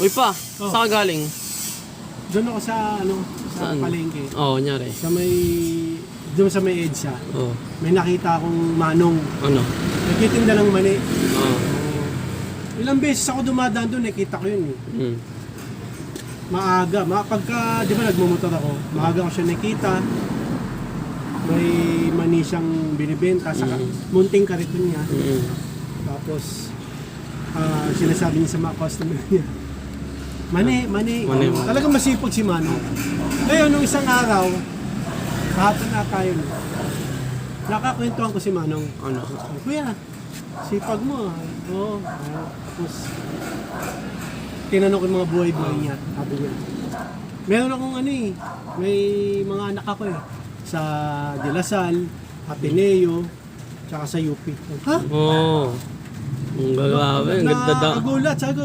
Uy pa, Oh. saan ka galing? Doon ako sa Saan? palengke. Oo, nyari. Doon sa may EDSA. Oo. May nakita akong manong. Ano? Nagtitinda ng mani. Oo. Ilang beses ako dumadaan doon, nakita ko yun eh. Mm. Maaga. Pagka, di ba nagmumotor ako, maaga ko siya nakita. May mani siyang binibenta sa munting kariton niya. Mm. Tapos, sinasabi niya sa mga customer niya, mani. Mani. Talagang masipag si Manong. Ngayon, nung isang araw, kahapon na tayo, nakakwentuhan ko si Manong. Ano? Kuya, sipag mo. Oo. Tapos, tinanong ko yung mga buhay-buhay niya. Sabi niya, meron akong may mga anak ako sa De La Salle, Ateneo, tsaka sa UP. Ha? Oo. Ang gagawa, ang ganda daw. Nakagulat, sabi ko,